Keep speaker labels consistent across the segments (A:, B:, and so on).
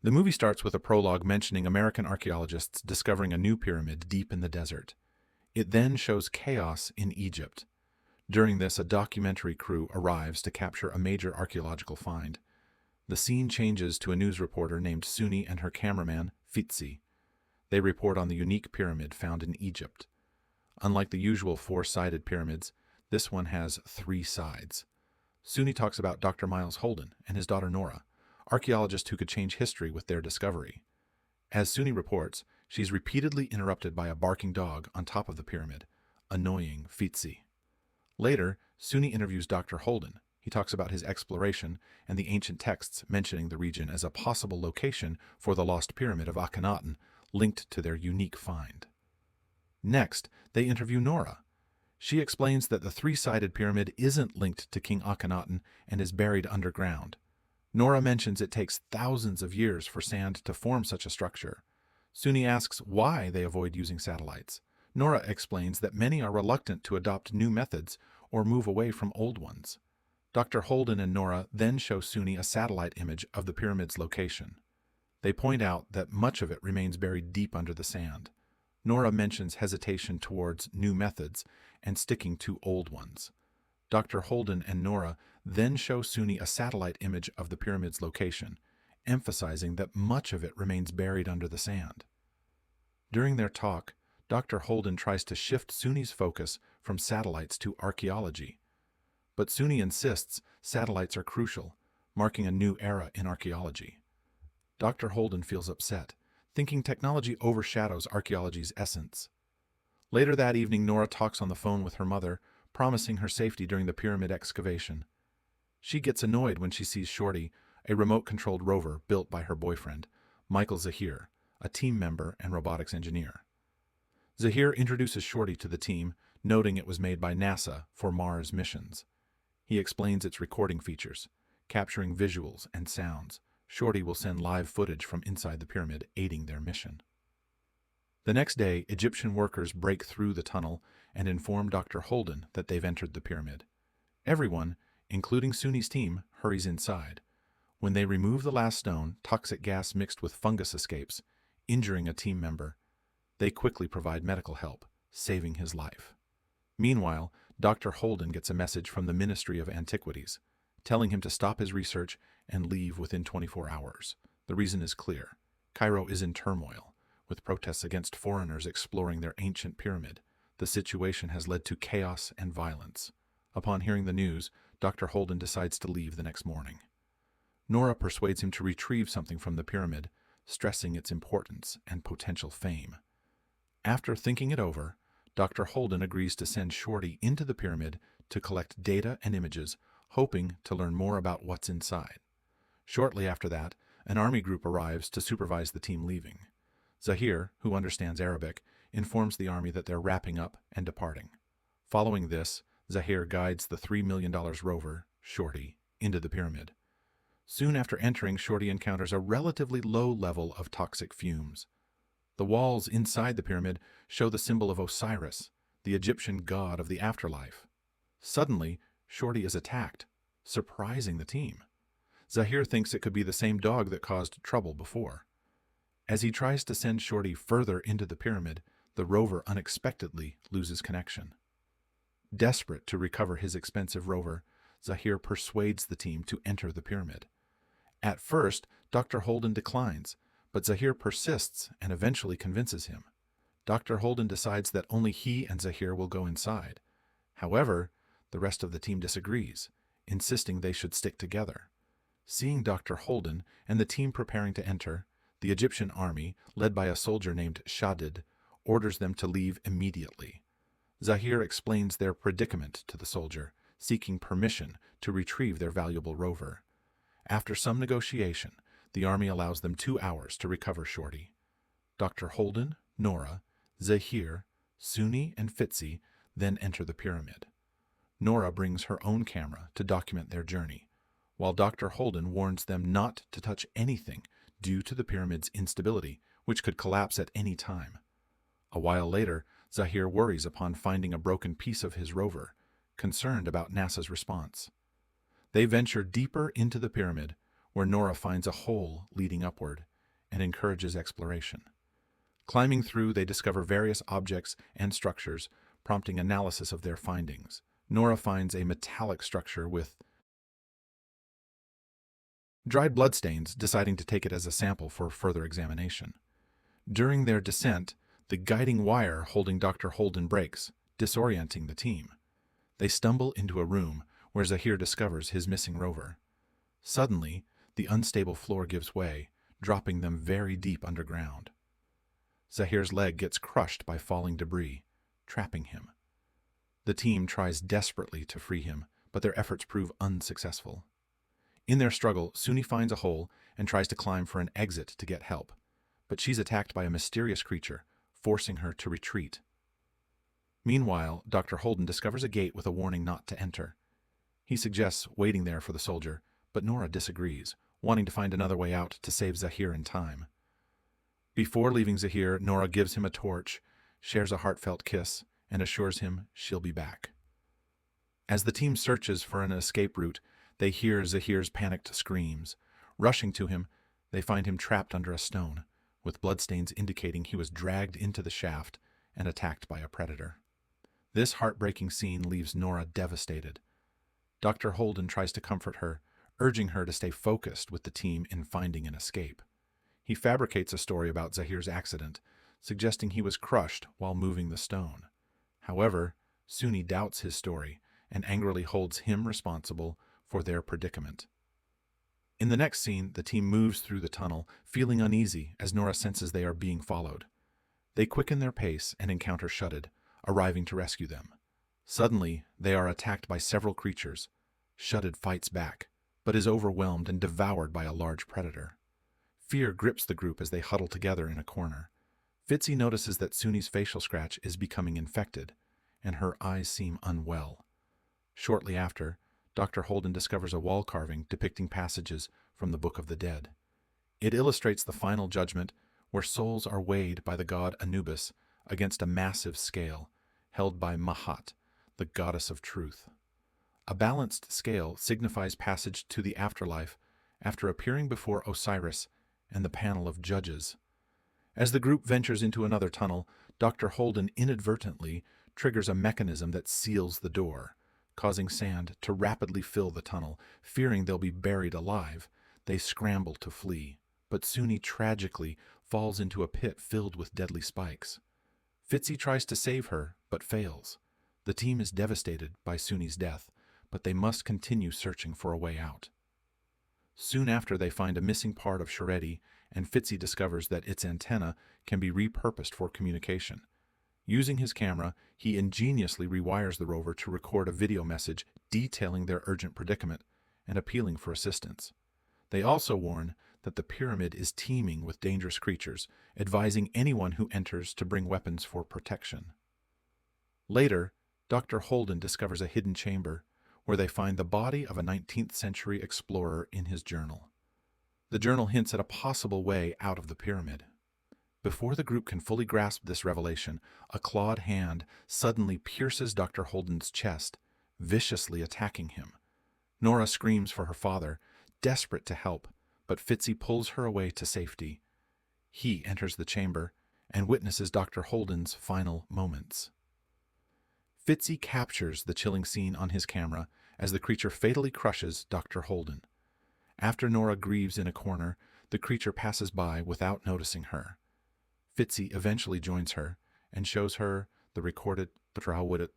A: The movie starts with a prologue mentioning American archaeologists discovering a new pyramid deep in the desert. It then shows chaos in Egypt. During this, a documentary crew arrives to capture a major archaeological find. The scene changes to a news reporter named Suni and her cameraman, Fitzi. They report on the unique pyramid found in Egypt. Unlike the usual four-sided pyramids, this one has three sides. Suni talks about Dr. Miles Holden and his daughter Nora, archaeologists who could change history with their discovery. As Suni reports, she's repeatedly interrupted by a barking dog on top of the pyramid, annoying Fitzi. Later, Suni interviews Dr. Holden. He talks about his exploration and the ancient texts mentioning the region as a possible location for the lost pyramid of Akhenaten, linked to their unique find. Next, they interview Nora. She explains that the three-sided pyramid isn't linked to King Akhenaten and is buried underground. Nora mentions it takes thousands of years for sand to form such a structure. Suni asks why they avoid using satellites. Nora explains that many are reluctant to adopt new methods or move away from old ones. Dr. Holden and Nora then show Suni a satellite image of the pyramid's location. They point out that much of it remains buried deep under the sand. Nora mentions hesitation towards new methods and sticking to old ones. Dr. Holden and Nora then show Suni a satellite image of the pyramid's location, emphasizing that much of it remains buried under the sand. During their talk, Dr. Holden tries to shift Suni's focus from satellites to archaeology. But Suni insists satellites are crucial, marking a new era in archaeology. Dr. Holden feels upset, thinking technology overshadows archaeology's essence. Later that evening, Nora talks on the phone with her mother, promising her safety during the pyramid excavation. She gets annoyed when she sees Shorty, a remote-controlled rover built by her boyfriend, Michael Zahir, a team member and robotics engineer. Zahir introduces Shorty to the team, noting it was made by NASA for Mars missions. He explains its recording features, capturing visuals and sounds. Shorty will send live footage from inside the pyramid, aiding their mission. The next day, Egyptian workers break through the tunnel and inform Dr. Holden that they've entered the pyramid. Everyone, including Suni's team, hurries inside. When they remove the last stone, toxic gas mixed with fungus escapes, injuring a team member. They quickly provide medical help, saving his life. Meanwhile, Dr. Holden gets a message from the Ministry of Antiquities, telling him to stop his research and leave within 24 hours. The reason is clear. Cairo is in turmoil, with protests against foreigners exploring their ancient pyramid. The situation has led to chaos and violence. Upon hearing the news, Dr. Holden decides to leave the next morning. Nora persuades him to retrieve something from the pyramid, stressing its importance and potential fame. After thinking it over, Dr. Holden agrees to send Shorty into the pyramid to collect data and images, hoping to learn more about what's inside. Shortly after that, an army group arrives to supervise the team leaving. Zahir, who understands Arabic, informs the army that they're wrapping up and departing. Following this, Zahir guides the $3 million rover, Shorty, into the pyramid. Soon after entering, Shorty encounters a relatively low level of toxic fumes. The walls inside the pyramid show the symbol of Osiris, the Egyptian god of the afterlife. Suddenly, Shorty is attacked, surprising the team. Zahir thinks it could be the same dog that caused trouble before. As he tries to send Shorty further into the pyramid, the rover unexpectedly loses connection. Desperate to recover his expensive rover, Zahir persuades the team to enter the pyramid. At first, Dr. Holden declines, but Zahir persists and eventually convinces him. Dr. Holden decides that only he and Zahir will go inside. However, the rest of the team disagrees, insisting they should stick together. Seeing Dr. Holden and the team preparing to enter, the Egyptian army, led by a soldier named Shaddad, orders them to leave immediately. Zahir explains their predicament to the soldier, seeking permission to retrieve their valuable rover. After some negotiation, the army allows them 2 hours to recover Shorty. Dr. Holden, Nora, Zahir, Suni, and Fitzi then enter the pyramid. Nora brings her own camera to document their journey, while Dr. Holden warns them not to touch anything due to the pyramid's instability, which could collapse at any time. A while later, Zahir worries upon finding a broken piece of his rover, concerned about NASA's response. They venture deeper into the pyramid, where Nora finds a hole leading upward, and encourages exploration. Climbing through, they discover various objects and structures, prompting analysis of their findings. Nora finds a metallic structure with dried bloodstains, deciding to take it as a sample for further examination. During their descent, the guiding wire holding Dr. Holden breaks, disorienting the team. They stumble into a room where Zahir discovers his missing rover. Suddenly, the unstable floor gives way, dropping them very deep underground. Zahir's leg gets crushed by falling debris, trapping him. The team tries desperately to free him, but their efforts prove unsuccessful. In their struggle, Suni finds a hole and tries to climb for an exit to get help, but she's attacked by a mysterious creature, forcing her to retreat. Meanwhile, Dr. Holden discovers a gate with a warning not to enter. He suggests waiting there for the soldier, but Nora disagrees, wanting to find another way out to save Zahir in time. Before leaving Zahir, Nora gives him a torch, shares a heartfelt kiss, and assures him she'll be back. As the team searches for an escape route, they hear Zahir's panicked screams. Rushing to him, they find him trapped under a stone, with bloodstains indicating he was dragged into the shaft and attacked by a predator. This heartbreaking scene leaves Nora devastated. Dr. Holden tries to comfort her, urging her to stay focused with the team in finding an escape. He fabricates a story about Zahir's accident, suggesting he was crushed while moving the stone. However, Suni doubts his story and angrily holds him responsible for their predicament. In the next scene, the team moves through the tunnel, feeling uneasy as Nora senses they are being followed. They quicken their pace and encounter Shudded, arriving to rescue them. Suddenly, they are attacked by several creatures. Shudded fights back, but is overwhelmed and devoured by a large predator. Fear grips the group as they huddle together in a corner. Fitzy notices that Suni's facial scratch is becoming infected, and her eyes seem unwell. Shortly after, Dr. Holden discovers a wall carving depicting passages from the Book of the Dead. It illustrates the final judgment, where souls are weighed by the god Anubis against a massive scale, held by Mahat, the goddess of truth. A balanced scale signifies passage to the afterlife after appearing before Osiris and the panel of judges. As the group ventures into another tunnel, Dr. Holden inadvertently triggers a mechanism that seals the door, causing sand to rapidly fill the tunnel. Fearing they'll be buried alive, they scramble to flee, but Suni tragically falls into a pit filled with deadly spikes. Fitzy tries to save her, but fails. The team is devastated by Suni's death, but they must continue searching for a way out. Soon after, they find a missing part of Sharedi, and Fitzy discovers that its antenna can be repurposed for communication. Using his camera, he ingeniously rewires the rover to record a video message detailing their urgent predicament and appealing for assistance. They also warn that the pyramid is teeming with dangerous creatures, advising anyone who enters to bring weapons for protection. Later, Dr. Holden discovers a hidden chamber, where they find the body of a 19th century explorer in his journal. The journal hints at a possible way out of the pyramid. Before the group can fully grasp this revelation, a clawed hand suddenly pierces Dr. Holden's chest, viciously attacking him. Nora screams for her father, desperate to help, but Fitzy pulls her away to safety. He enters the chamber and witnesses Dr. Holden's final moments. Fitzy captures the chilling scene on his camera as the creature fatally crushes Dr. Holden. After Nora grieves in a corner, the creature passes by without noticing her. Fitzy eventually joins her and shows her the recorded footage.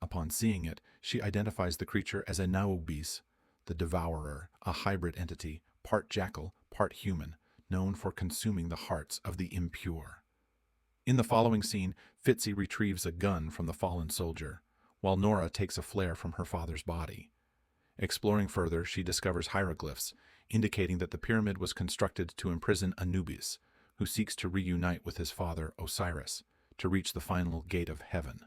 A: Upon seeing it, she identifies the creature as a Naubis, the Devourer, a hybrid entity, part jackal, part human, known for consuming the hearts of the impure. In the following scene, Fitzy retrieves a gun from the fallen soldier, while Nora takes a flare from her father's body. Exploring further, she discovers hieroglyphs, indicating that the pyramid was constructed to imprison Anubis, who seeks to reunite with his father Osiris, to reach the final gate of heaven.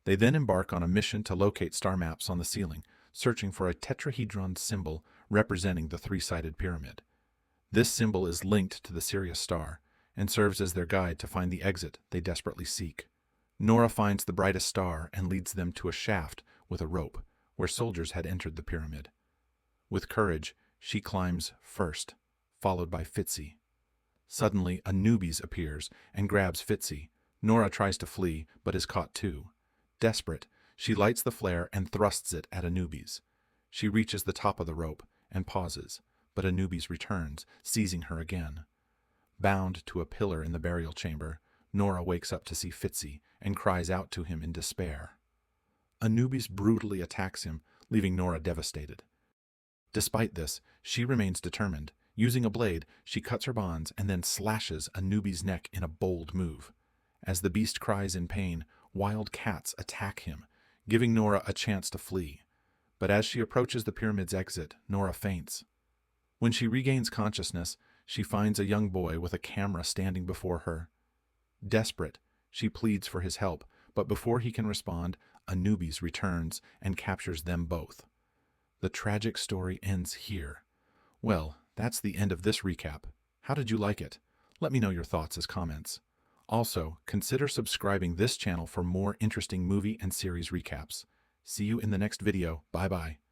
A: They then embark on a mission to locate star maps on the ceiling, searching for a tetrahedron symbol representing the three-sided pyramid. This symbol is linked to the Sirius star, and serves as their guide to find the exit they desperately seek. Nora finds the brightest star and leads them to a shaft with a rope, where soldiers had entered the pyramid. With courage, She climbs first, followed by Fitzy. Suddenly, Anubis appears and grabs Fitzy. Nora tries to flee, but is caught too. Desperate, she lights the flare and thrusts it at Anubis. She reaches the top of the rope and pauses, but Anubis returns, seizing her again. Bound to a pillar in the burial chamber, Nora wakes up to see Fitzy and cries out to him in despair. Anubis brutally attacks him, leaving Nora devastated. Despite this, she remains determined. Using a blade, she cuts her bonds and then slashes Anubis' neck in a bold move. As the beast cries in pain, wild cats attack him, giving Nora a chance to flee. But as she approaches the pyramid's exit, Nora faints. When she regains consciousness, she finds a young boy with a camera standing before her. Desperate, she pleads for his help, but before he can respond, Anubis returns and captures them both. The tragic story ends here. Well, that's the end of this recap. How did you like it? Let me know your thoughts as comments. Also, consider subscribing this channel for more interesting movie and series recaps. See you in the next video. Bye-bye.